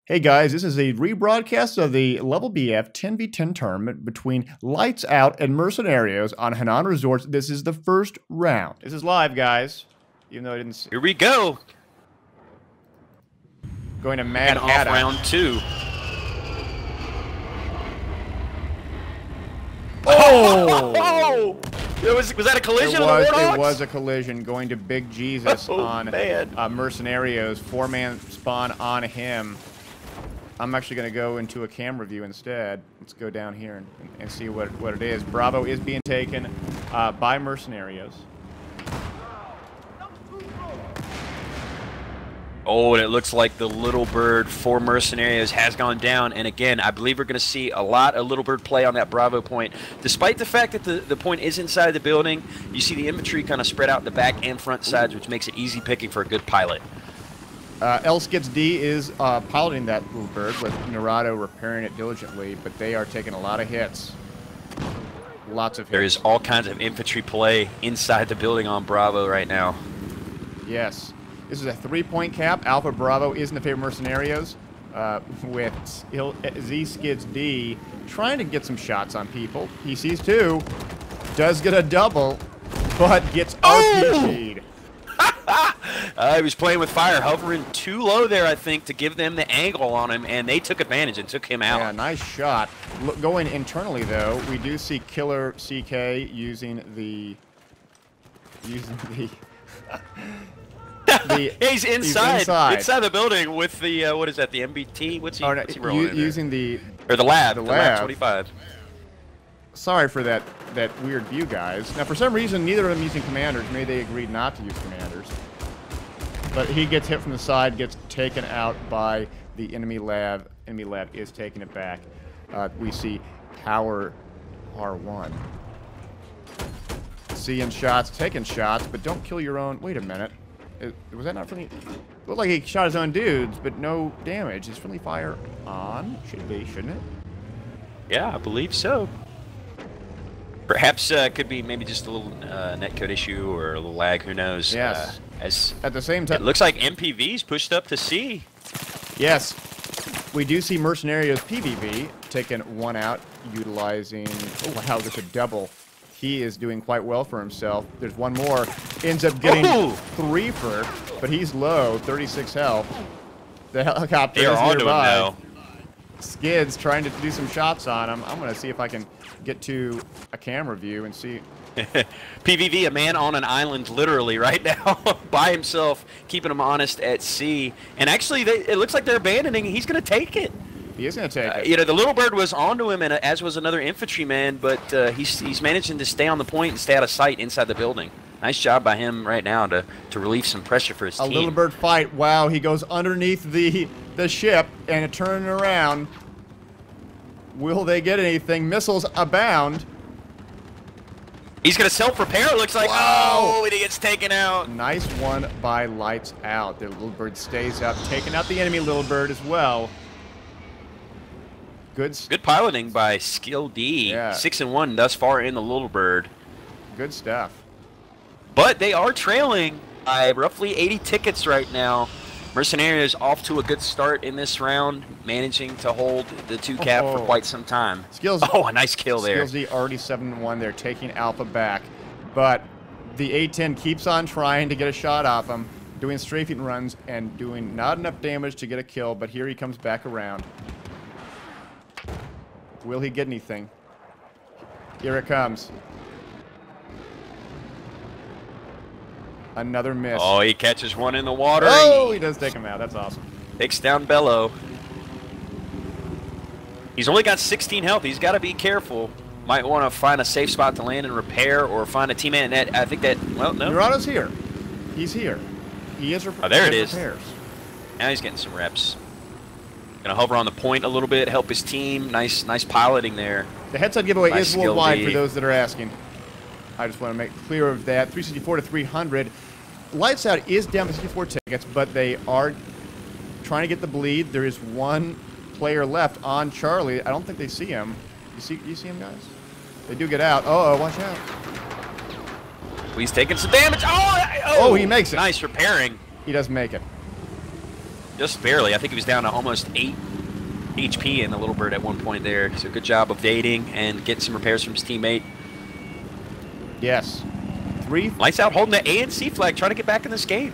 Hey guys, this is a rebroadcast of the Level BF 10v10 tournament between Lights Out and Mercenarios on Hainan Resort. This is the first round. This is live, guys. Even though I didn't see. Here we go. Going to Mad off Hatter. round 2. Oh! Was that a collision on the Warthogs? It was a collision going to Big Jesus on Mercenarios. 4-man spawn on him. I'm actually going to go into a camera view instead. Let's go down here and see what it is. Bravo is being taken by Mercenarios. Oh, and it looks like the Little Bird for Mercenarios has gone down. And again, I believe we're going to see a lot of Little Bird play on that Bravo point. Despite the fact that the point is inside the building, you see the infantry kind of spread out the back and front sides, which makes it easy picking for a good pilot. Skids D is piloting that Little Bird with Narado repairing it diligently, but they are taking a lot of hits. Lots of hits. There is all kinds of infantry play inside the building on Bravo right now. Yes. This is a 3-point cap. Alpha Bravo is in the favor of Mercenarios with Skids D trying to get some shots on people. He sees 2, does get a double, but gets RPG'd. He was playing with fire, hovering too low there, I think, to give them the angle on him, and they took advantage and took him out. Yeah, nice shot. Going internally, though, we do see Killer CK using the he's inside the building with the what is that, the MBT? What's he rolling in using there? The lab 25. Sorry for that weird view, guys. Now, for some reason, neither of them using commanders. Maybe they agreed not to use commanders. But he gets hit from the side, gets taken out by the enemy lab. Enemy lab is taking it back. We see Power R1. Seeing shots, taking shots, but don't kill your own. Wait a minute. Was that not friendly? Looked like he shot his own dudes, but no damage. Is friendly fire on? Should be, shouldn't it? Yeah, I believe so. Perhaps could be maybe just a little netcode issue or a little lag. Who knows? Yes. At the same time, it looks like MPV's pushed up to C. Yes, we do see Mercenarios PvV taking one out, utilizing. Oh wow, there's a double. He is doing quite well for himself. There's one more. Ends up getting 3 for, but he's low, 36 health. The helicopter is nearby. Skids trying to do some shots on him. I'm going to see if I can get to a camera view and see. PvV, a man on an island literally right now by himself, keeping him honest at sea. And actually, it looks like they're abandoning. He's going to take it. He is going to take it. You know, the Little Bird was onto him, and as was another infantryman, but he's managing to stay on the point and stay out of sight inside the building. Nice job by him right now to relieve some pressure for his team. A Little Bird fight. Wow, he goes underneath the ship and turning around. Will they get anything? Missiles abound. He's going to self-repair, it looks like. Wow. Oh, and he gets taken out. Nice one by Lights Out. The Little Bird stays up, taking out the enemy Little Bird as well. Good piloting by Skill D. Yeah. 6-1 thus far in the Little Bird. Good stuff. But they are trailing by roughly 80 tickets right now. Mercenarios off to a good start in this round, managing to hold the 2 cap for quite some time. A nice kill there. Skills D already 7-1. They're taking Alpha back. But the A-10 keeps on trying to get a shot off him, doing strafing runs and doing not enough damage to get a kill, but here he comes back around. Will he get anything? Here it comes. Another miss. Oh, he catches one in the water. Oh, he does take him out. That's awesome. Takes down Bello. He's only got 16 health. He's got to be careful. Might want to find a safe spot to land and repair, or find a teammate. And I think that, well, no. Narado's here. He's here. He is repairs. Oh, there it is. Now he's getting some reps. Gonna hover on the point a little bit, help his team. Nice piloting there. The headset giveaway is worldwide for those that are asking. I just want to make clear of that. 364 to 300. Lights Out is down to 64 tickets, but they are trying to get the bleed. There is one player left on Charlie. I don't think they see him. You see him, guys? They do get out. Oh, watch out. He's taking some damage. Oh, he makes it. Nice repairing. He does make it. Just barely. I think he was down to almost 8 HP in the little bird at one point there. So good job of dating and getting some repairs from his teammate. Yes. Lights Out holding the A and C flag, trying to get back in this game.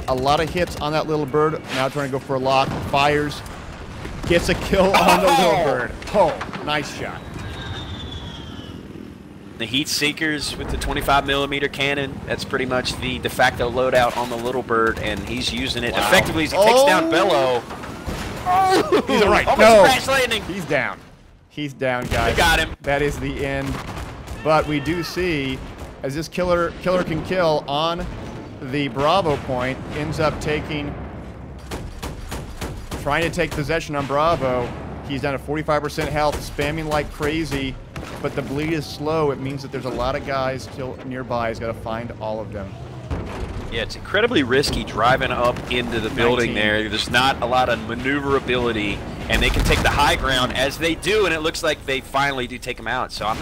A lot of hits on that little bird. Now trying to go for a lock. Fires. Gets a kill on the little bird. Oh, nice shot. The Heat Seekers with the 25mm cannon. That's pretty much the de facto loadout on the little bird, and he's using it effectively as he takes down Bello. Oh! He's right. Almost No. crash landing. He's down. He's down, guys. We got him. That is the end. But we do see, as this killer can kill on the Bravo point, ends up trying to take possession on Bravo. He's down to 45% health, spamming like crazy, but the bleed is slow. It means that there's a lot of guys still nearby. He's got to find all of them. Yeah, it's incredibly risky driving up into the building there. There's not a lot of maneuverability, and they can take the high ground as they do, and it looks like they finally do take him out. So I'm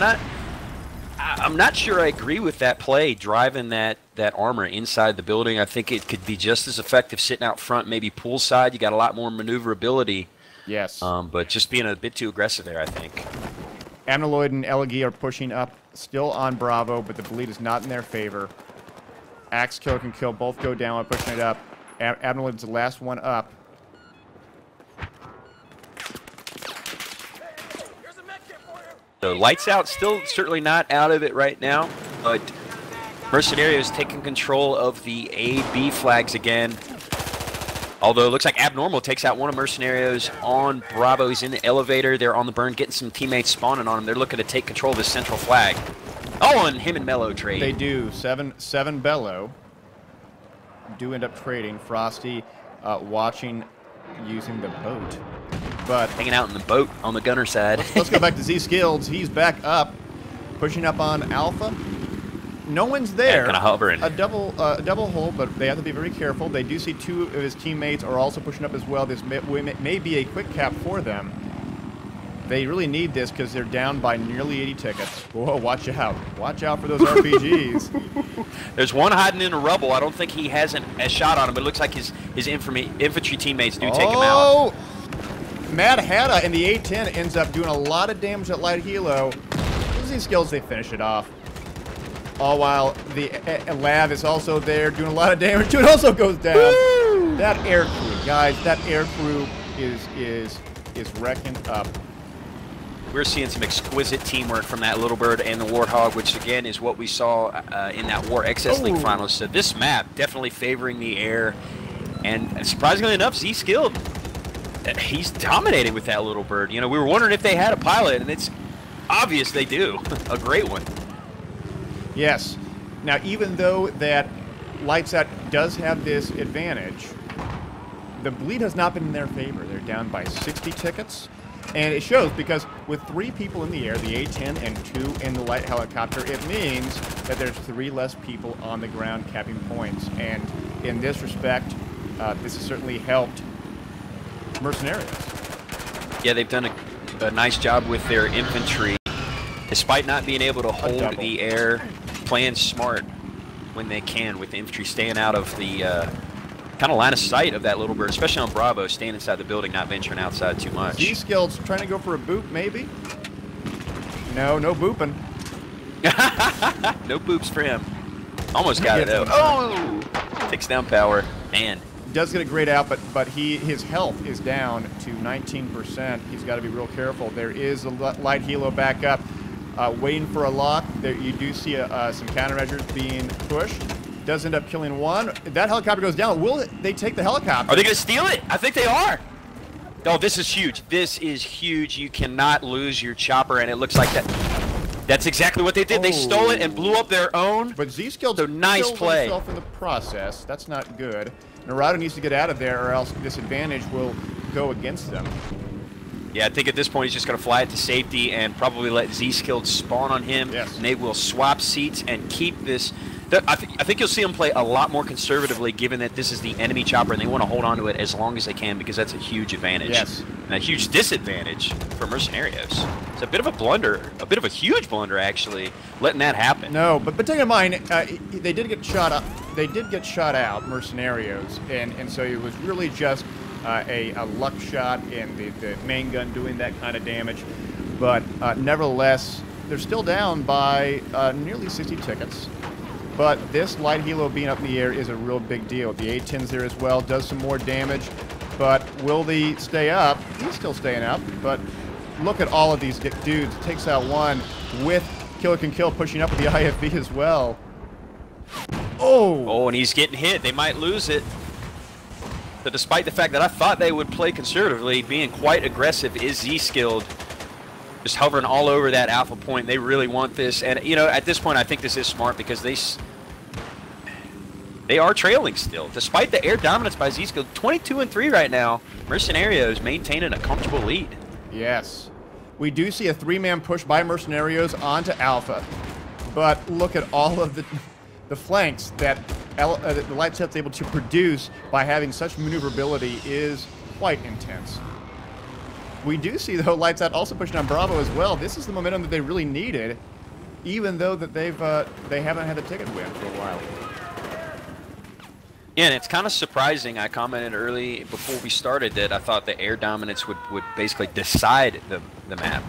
not sure I agree with that play, driving that armor inside the building. I think it could be just as effective sitting out front, maybe poolside. You got a lot more maneuverability. Yes. But just being a bit too aggressive there, I think. Amyloid and Elegi are pushing up, still on Bravo, but the bleed is not in their favor. Axe Killer can kill. Both go down by pushing it up. Amyloid's the last one up. So Lights Out still certainly not out of it right now, but Mercenarios taking control of the A-B flags again. Although it looks like Abnormal takes out one of Mercenarios on Bravo. He's in the elevator. They're on the burn, getting some teammates spawning on him. They're looking to take control of this central flag. Oh, and him and Mello trade. They do. Seven Bello do end up trading. Frosty watching, using the boat. But hanging out in the boat on the gunner side. Let's go back to Z-Skilled. He's back up, pushing up on Alpha. No one's there. Yeah, kind of hovering. A double hole, but they have to be very careful. They do see two of his teammates are also pushing up as well. This may be a quick cap for them. They really need this because they're down by nearly 80 tickets. Whoa, watch out. Watch out for those RPGs. There's one hiding in the rubble. I don't think he has a shot on him, but it looks like his infantry teammates do take him out. Mad Hatta in the A-10 ends up doing a lot of damage at Light Helo. Using skills, they finish it off. All while the Lav is also there doing a lot of damage too. It also goes down. Woo! That air crew, guys, that air crew is wrecking up. We're seeing some exquisite teamwork from that Little Bird and the Warthog, which again is what we saw in that War XS League finals. So this map definitely favoring the air, and surprisingly enough, Z-Skilled, he's dominating with that Little Bird. You know, we were wondering if they had a pilot, and it's obvious they do. A great one. Yes. Now, even though that Lights Out does have this advantage, the bleed has not been in their favor. They're down by 60 tickets. And it shows because with 3 people in the air, the A-10 and 2 in the light helicopter, it means that there's 3 less people on the ground capping points. And in this respect, this has certainly helped Mercenarios. Yeah, they've done a nice job with their infantry, despite not being able to hold the air, playing smart when they can with the infantry, staying out of the kind of line of sight of that Little Bird, especially on Bravo, staying inside the building, not venturing outside too much. Z-Skilled's trying to go for a boop, maybe? No booping. No boops for him. Almost got it, though. Oh! Takes down power. Man. Does get a great out, but his health is down to 19%. He's got to be real careful. There is a light helo back up, waiting for a lock. There you do see some countermeasures being pushed. Does end up killing one. That helicopter goes down. Will they take the helicopter? Are they going to steal it? I think they are. Oh, this is huge. This is huge. You cannot lose your chopper, and it looks like that. That's exactly what they did. They stole it and blew up their own. But Z-Skilled nice play. himself in the process. That's not good. Narado needs to get out of there, or else this advantage will go against them. Yeah, I think at this point he's just going to fly it to safety and probably let Z-Skilled spawn on him. Yes. And they will swap seats and keep this. I think you'll see them play a lot more conservatively, given that this is the enemy chopper, and they want to hold on to it as long as they can because that's a huge advantage. Yes. And a huge disadvantage for Mercenarios. It's a bit of a blunder, a bit of a huge blunder, actually, letting that happen. No, but take in mind, they did get shot up. they did get shot out, Mercenarios, and so it was really just a luck shot and the main gun doing that kind of damage. But nevertheless, they're still down by nearly 60 tickets. But this light helo being up in the air is a real big deal. The A-10's there as well, does some more damage. But will they stay up? He's still staying up, but look at all of these dudes. Takes out one with Killer Can Kill pushing up with the IFV as well. Oh! Oh, and he's getting hit. They might lose it. But despite the fact that I thought they would play conservatively, being quite aggressive is Z-skilled. Just hovering all over that alpha point. They really want this. And, you know, at this point, I think this is smart because they are trailing still. Despite the air dominance by Z-skilled, 22-3 right now. Mercenarios maintaining a comfortable lead. Yes. We do see a 3-man push by Mercenarios onto alpha. But look at all of the flanks that the Lights Out's able to produce by having such maneuverability is quite intense. We do see, though, Lights Out also pushing on Bravo as well. This is the momentum that they really needed, even though that they haven't had a ticket win for a while. Yeah, and it's kind of surprising. I commented early before we started that I thought the air dominance would basically decide the map.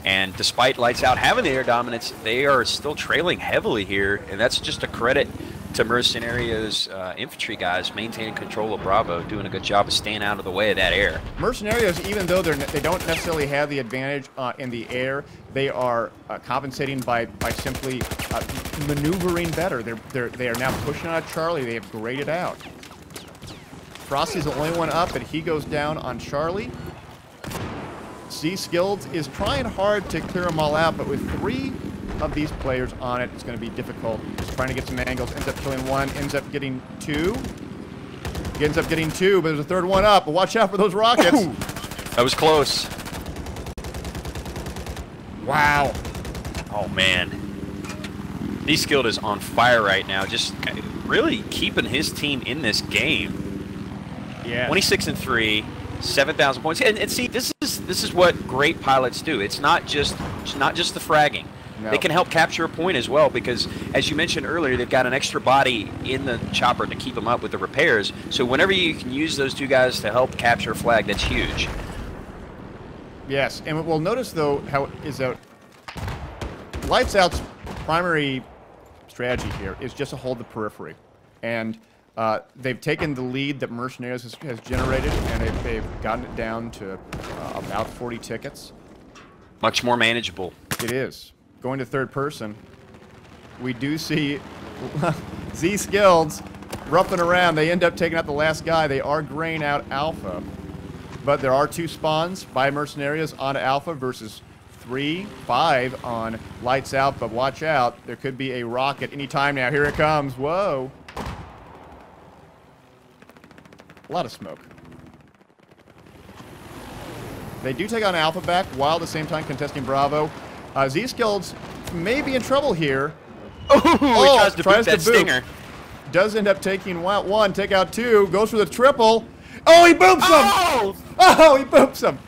And despite Lights Out having the air dominance, they are still trailing heavily here, and that's just a credit to Mercenarios' infantry guys maintaining control of Bravo, doing a good job of staying out of the way of that air. Mercenarios, even though they don't necessarily have the advantage in the air, they are compensating by simply maneuvering better. They are now pushing on Charlie. They have graded out. Frosty's the only one up, and he goes down on Charlie. Z-Skilled is trying hard to clear them all out, but with 3 of these players on it, it's going to be difficult. Just trying to get some angles. Ends up killing 1, ends up getting 2. He ends up getting 2, but there's a 3rd one up. But watch out for those rockets. Ooh, that was close. Wow. Oh, man. Z-Skilled is on fire right now, just really keeping his team in this game. Yeah. 26-3. 7,000 points, and see, this is what great pilots do. It's not just the fragging. No. They can help capture a point as well because, as you mentioned earlier, they've got an extra body in the chopper to keep them up with the repairs. So whenever you can use those 2 guys to help capture a flag, that's huge. Yes, and we'll notice though how is that Lights Out's primary strategy here is just to hold the periphery, and they've taken the lead that Mercenarios has generated, and they've gotten it down to about 40 tickets. Much more manageable. It is. Going to 3rd person, we do see Z-Skilleds roughing around. They end up taking out the last guy. They are graying out Alpha. But there are 2 spawns by Mercenarios on Alpha versus 3, 5 on Lights Out. But watch out. There could be a rocket anytime now. Here it comes. Whoa. A lot of smoke. They do take on Alpha back while at the same time contesting Bravo. Z-Skilleds may be in trouble here. Oh, he tries to boot that stinger. Does end up taking 1, take out 2, goes for the triple. Oh, he boops him! Oh, he boops him!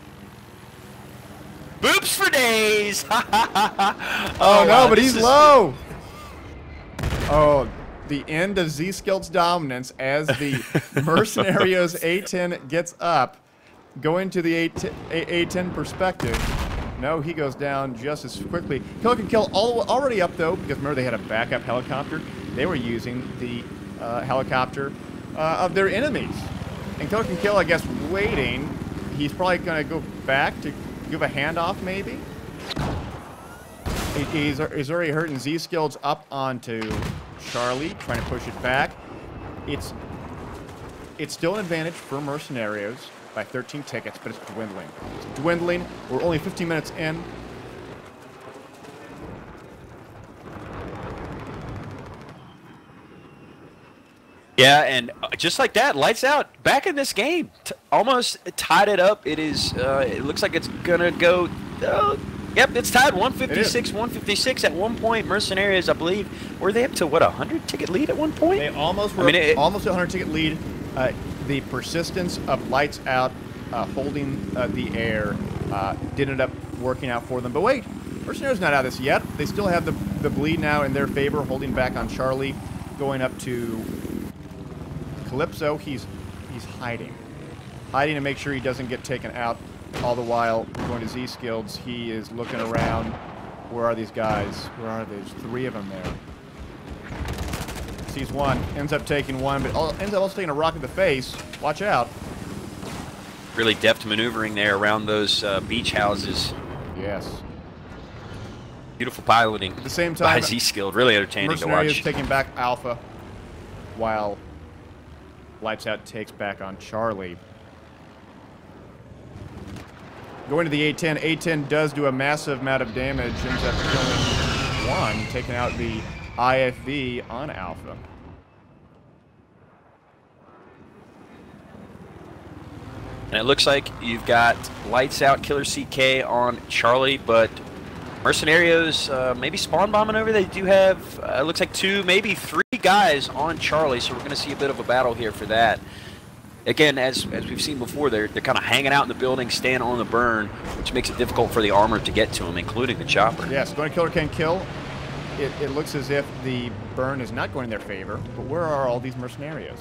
Boops for days! Oh, no, wow, but he's low! Oh, the end of Z-Skilled's dominance as the Mercenarios A-10 gets up. Going to the A-10 perspective. No, he goes down just as quickly. Killer Can Kill already up, though, because remember they had a backup helicopter. They were using the helicopter of their enemies. And Killer Can Kill, I guess, waiting. He's probably going to go back to give a handoff, maybe. He's already hurting. Z-Skilled's up onto Charlie, trying to push it back. It's still an advantage for Mercenarios by 13 tickets, but it's dwindling. It's dwindling. We're only 15 minutes in. Yeah, and just like that, Lights Out back in this game. Almost tied it up. It is. It looks like it's gonna go. Yep, it's tied 156, 156 at one point. Mercenarios, I believe, were they up to what, 100 ticket lead at one point? They almost were. Almost a 100 ticket lead. The persistence of Lights Out holding the air did end up working out for them. But wait, Mercenarios not out of this yet. They still have the bleed now in their favor, holding back on Charlie. going up to Calypso. He's hiding. Hiding to make sure he doesn't get taken out. All the while, going to Z-Skills, he is looking around. Where are these guys? Where are they? There's 3 of them there. Sees one, ends up taking one, but ends up also taking a rock in the face. Watch out. Really deft maneuvering there around those beach houses. Yes. Beautiful piloting. At the same time, by Z-Skilled. Really entertaining to Mercenarios watch. taking back Alpha, while Lights Out takes back on Charlie. Going to the A-10. A-10 does do a massive amount of damage. Ends up killing one, taking out the IFV on Alpha. And it looks like you've got Lights Out, Killer CK on Charlie, but Mercenarios maybe spawn bombing over. They do have, it looks like 2, maybe 3 guys on Charlie, so we're going to see a bit of a battle here for that. Again, as we've seen before, they're kind of hanging out in the building, staying on the burn, which makes it difficult for the armor to get to them, including the chopper. Yes, going to Killer can kill. It looks as if the burn is not going in their favor, but where are all these Mercenarios?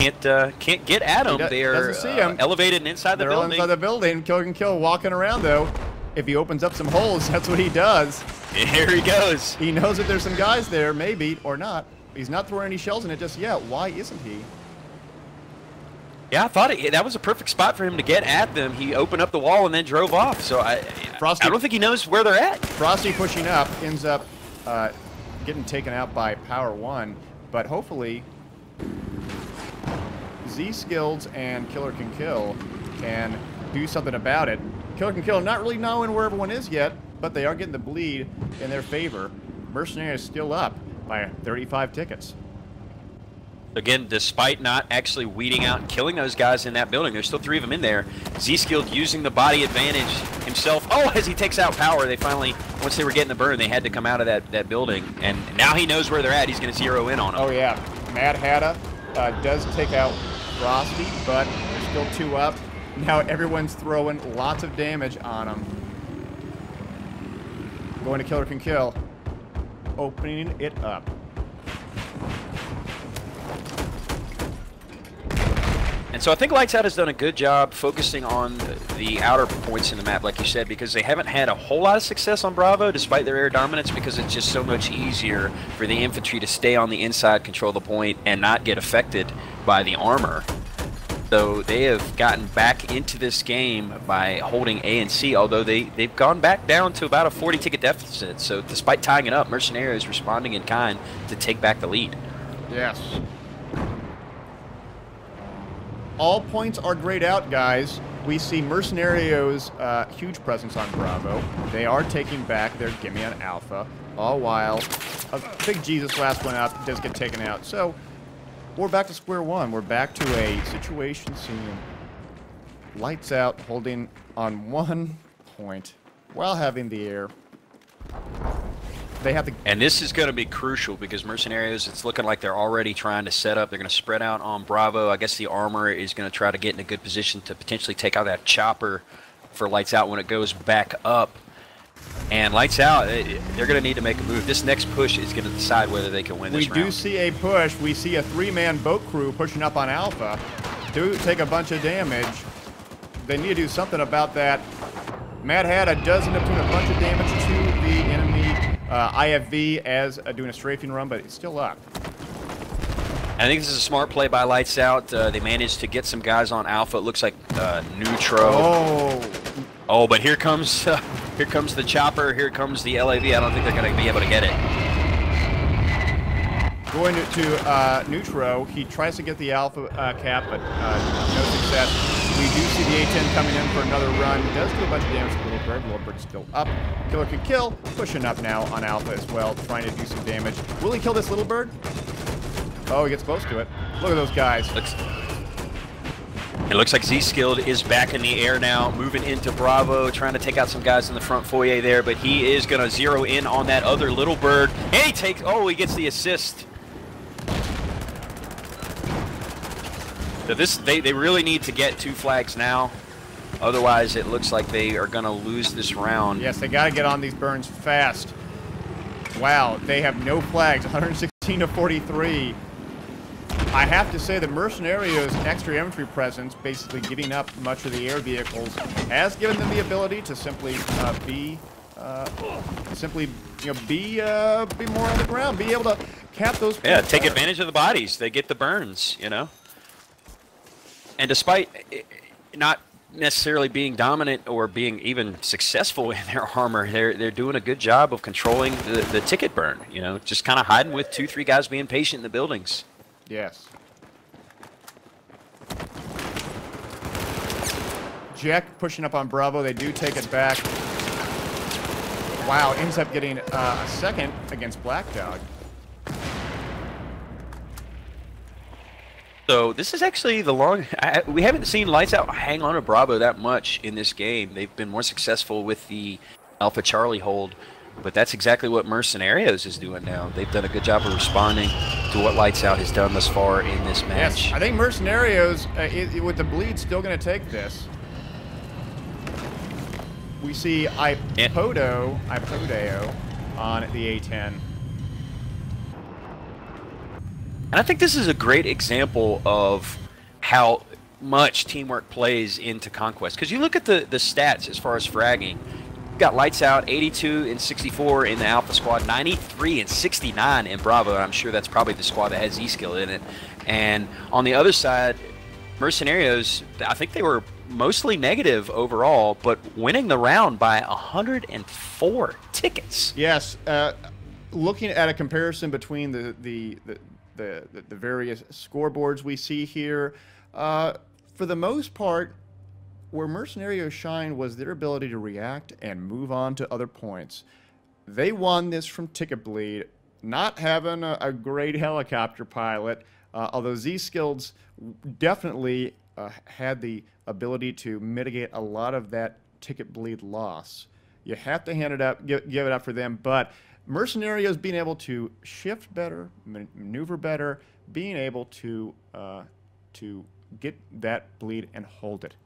Can't get at them. They're elevated and inside the building. They're inside the building. Killer can kill, walking around though. If he opens up some holes, that's what he does. Here he goes. He knows that there's some guys there, maybe, or not. He's not throwing any shells in it just yet. Why isn't he? Yeah, I thought that was a perfect spot for him to get at them. He opened up the wall and then drove off. So I don't think he knows where they're at. Frosty pushing up ends up getting taken out by Power 1, but hopefully Z-Skills and Killer Can Kill can do something about it. Killer Can Kill not really knowing where everyone is yet, but they are getting the bleed in their favor. Mercenary is still up by 35 tickets. Again, despite not actually weeding out and killing those guys in that building, there's still 3 of them in there. Z-Skilled using the body advantage himself. Oh, as he takes out Power, they finally, once they were getting the burn, they had to come out of that building. And now he knows where they're at. He's going to zero in on them. Oh, yeah. Mad Hatta does take out Frosty, but there's still 2 up. Now everyone's throwing lots of damage on him. Going to Killer Can Kill. Opening it up. And so I think Lights Out has done a good job focusing on the outer points in the map, like you said, because they haven't had a whole lot of success on Bravo, despite their air dominance, because it's just so much easier for the infantry to stay on the inside, control the point, and not get affected by the armor. So they have gotten back into this game by holding A and C, although they've gone back down to about a 40-ticket deficit. So despite tying it up, Mercenarios is responding in kind to take back the lead. Yes. All points are grayed out, guys. We see Mercenarios' huge presence on Bravo. They are taking back their gimme on Alpha, all while a big Jesus last one out does get taken out. So we're back to square one. We're back to a situation scene. Lights Out holding on 1 point while having the air. They have to. And this is going to be crucial because Mercenarios, it's looking like they're already trying to set up. They're going to spread out on Bravo. I guess the armor is going to try to get in a good position to potentially take out that chopper for Lights Out when it goes back up. And Lights Out, they're going to need to make a move. This next push is going to decide whether they can win this round. We do see a push. We see a 3-man boat crew pushing up on Alpha. Do take a bunch of damage. They need to do something about that. Mad Hatta does end up doing a bunch of damage to the enemy IFV as doing a strafing run, but it's still up. I think this is a smart play by Lights Out. They managed to get some guys on Alpha. It looks like Neutro. Oh, but here comes the chopper. Here comes the LAV. I don't think they're going to be able to get it. Going to Neutro. He tries to get the Alpha cap, but no success. We do see the A-10 coming in for another run. Does do a bunch of damage to Little Bird. Little Bird's still up. Killer Can Kill. Pushing up now on Alpha as well, trying to do some damage. Will he kill this Little Bird? Oh, he gets close to it. Look at those guys. It looks like Z-Skilled is back in the air now, moving into Bravo, trying to take out some guys in the front foyer there, but he is going to zero in on that other Little Bird. And he takes, oh, he gets the assist. So they really need to get 2 flags now. Otherwise, it looks like they are going to lose this round. Yes, they got to get on these burns fast. Wow, they have no flags, 116 to 43. I have to say that Mercenarios' extra infantry presence, basically giving up much of the air vehicles, has given them the ability to simply be more on the ground, be able to cap those. Yeah, take advantage of the bodies. They get the burns, you know. And despite not necessarily being dominant or being even successful in their armor, they're doing a good job of controlling the ticket burn. You know, just kind of hiding with 2-3 guys being patient in the buildings. Yes. Jack pushing up on Bravo. They do take it back. Wow, ends up getting a second against Black Dog. So this is actually the long... we haven't seen Lights Out hang on to Bravo that much in this game. They've been more successful with the Alpha Charlie hold. But that's exactly what Mercenarios is doing now. They've done a good job of responding to what Lights Out has done thus far in this match. Yes, I think Mercenarios, with the bleed, still going to take this. We see Ipodeo on the A10. And I think this is a great example of how much teamwork plays into Conquest. Because you look at the stats as far as fragging. You've got Lights Out, 82 and 64 in the Alpha squad, 93 and 69 in Bravo. I'm sure that's probably the squad that has Z-Skill in it. And on the other side, Mercenarios, I think they were mostly negative overall, but winning the round by 104 tickets. Yes, looking at a comparison between the various scoreboards we see here, for the most part, where Mercenarios shine was their ability to react and move on to other points. They won this from ticket bleed, not having a great helicopter pilot, although Z-Skills definitely had the ability to mitigate a lot of that ticket bleed loss. You have to hand it up, give it up for them, but Mercenarios being able to shift better, maneuver better, being able to get that bleed and hold it.